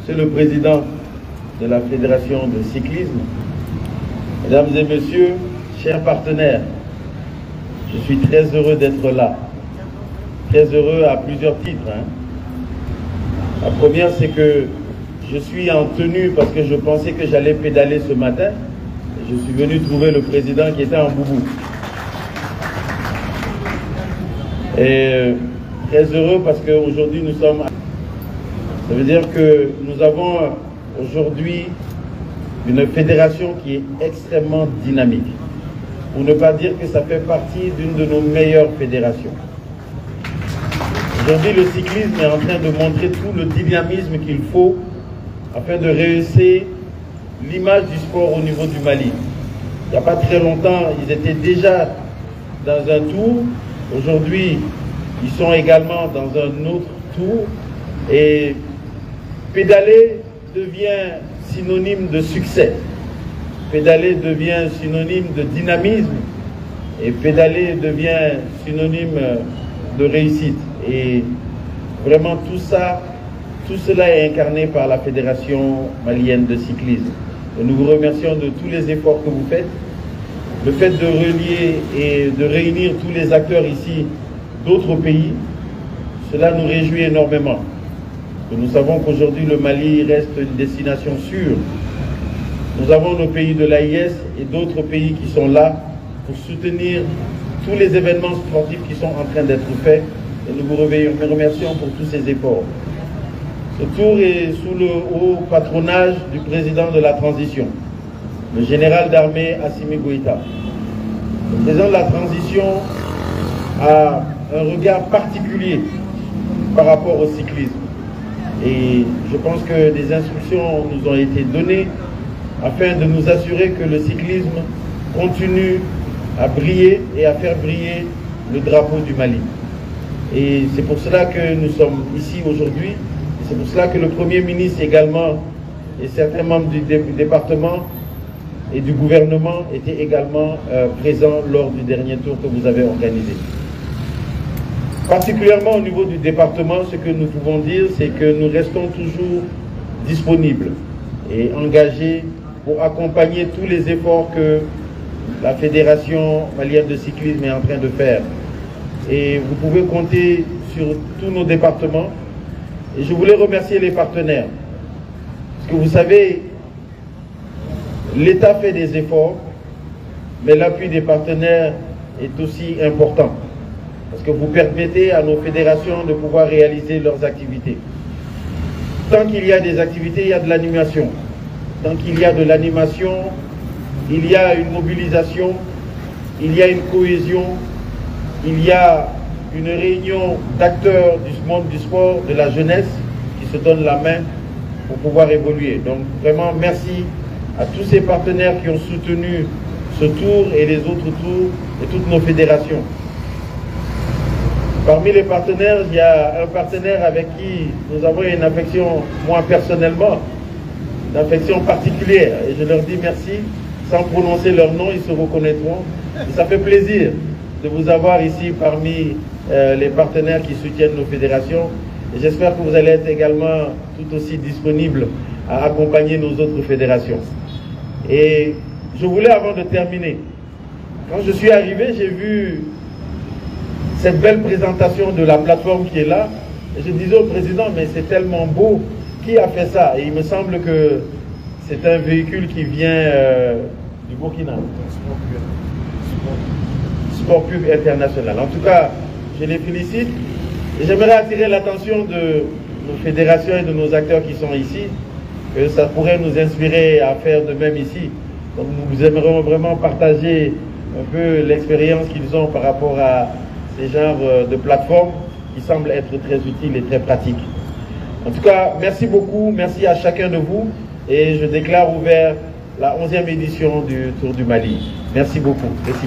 Monsieur le Président de la Fédération de cyclisme, Mesdames et Messieurs, chers partenaires, je suis très heureux d'être là. Très heureux à plusieurs titres. La première, c'est que je suis en tenue parce que je pensais que j'allais pédaler ce matin. Je suis venu trouver le président qui était en boubou. Et très heureux parce qu'aujourd'hui nous sommes... Ça veut dire que nous avons aujourd'hui une fédération qui est extrêmement dynamique. Pour ne pas dire que ça fait partie d'une de nos meilleures fédérations. Aujourd'hui, le cyclisme est en train de montrer tout le dynamisme qu'il faut afin de rehausser l'image du sport au niveau du Mali. Il n'y a pas très longtemps, ils étaient déjà dans un tour. Aujourd'hui, ils sont également dans un autre tour. Et pédaler devient synonyme de succès. Pédaler devient synonyme de dynamisme. Et pédaler devient synonyme de réussite. Et vraiment tout ça, tout cela est incarné par la Fédération malienne de cyclisme. Et nous vous remercions de tous les efforts que vous faites. Le fait de relier et de réunir tous les acteurs ici d'autres pays, cela nous réjouit énormément. Et nous savons qu'aujourd'hui le Mali reste une destination sûre. Nous avons nos pays de l'AIS et d'autres pays qui sont là pour soutenir tous les événements sportifs qui sont en train d'être faits. Et nous vous remercions pour tous ces efforts. Ce tour est sous le haut patronage du président de la transition, le général d'armée Assimi Goïta. Le président de la transition a un regard particulier par rapport au cyclisme. Et je pense que des instructions nous ont été données afin de nous assurer que le cyclisme continue à briller et à faire briller le drapeau du Mali. Et c'est pour cela que nous sommes ici aujourd'hui. C'est pour cela que le Premier ministre également et certains membres du département et du gouvernement étaient également présents lors du dernier tour que vous avez organisé. Particulièrement au niveau du département, ce que nous pouvons dire, c'est que nous restons toujours disponibles et engagés pour accompagner tous les efforts que la Fédération malienne de cyclisme est en train de faire. Et vous pouvez compter sur tous nos départements. Et je voulais remercier les partenaires. Parce que vous savez, l'État fait des efforts, mais l'appui des partenaires est aussi important. Parce que vous permettez à nos fédérations de pouvoir réaliser leurs activités. Tant qu'il y a des activités, il y a de l'animation. Tant qu'il y a de l'animation, il y a une mobilisation, il y a une cohésion, il y a une réunion d'acteurs du monde du sport, de la jeunesse, qui se donnent la main pour pouvoir évoluer. Donc vraiment merci à tous ces partenaires qui ont soutenu ce tour et les autres tours et toutes nos fédérations. Parmi les partenaires, il y a un partenaire avec qui nous avons une affection, moi personnellement, une affection particulière. Et je leur dis merci, sans prononcer leur nom, ils se reconnaîtront. Et ça fait plaisir de vous avoir ici parmi les partenaires qui soutiennent nos fédérations. Et j'espère que vous allez être également tout aussi disponibles à accompagner nos autres fédérations. Et je voulais, avant de terminer, quand je suis arrivé, j'ai vu cette belle présentation de la plateforme qui est là. Et je disais au président, mais c'est tellement beau, qui a fait ça? Et il me semble que c'est un véhicule qui vient du Burkina. Sport Pub International. En tout cas, je les félicite. Et j'aimerais attirer l'attention de nos fédérations et de nos acteurs qui sont ici, que ça pourrait nous inspirer à faire de même ici. Donc nous aimerions vraiment partager un peu l'expérience qu'ils ont par rapport à ces genres de plateformes qui semblent être très utiles et très pratiques. En tout cas, merci beaucoup, merci à chacun de vous et je déclare ouvert la 11e édition du Tour du Mali. Merci beaucoup. Merci.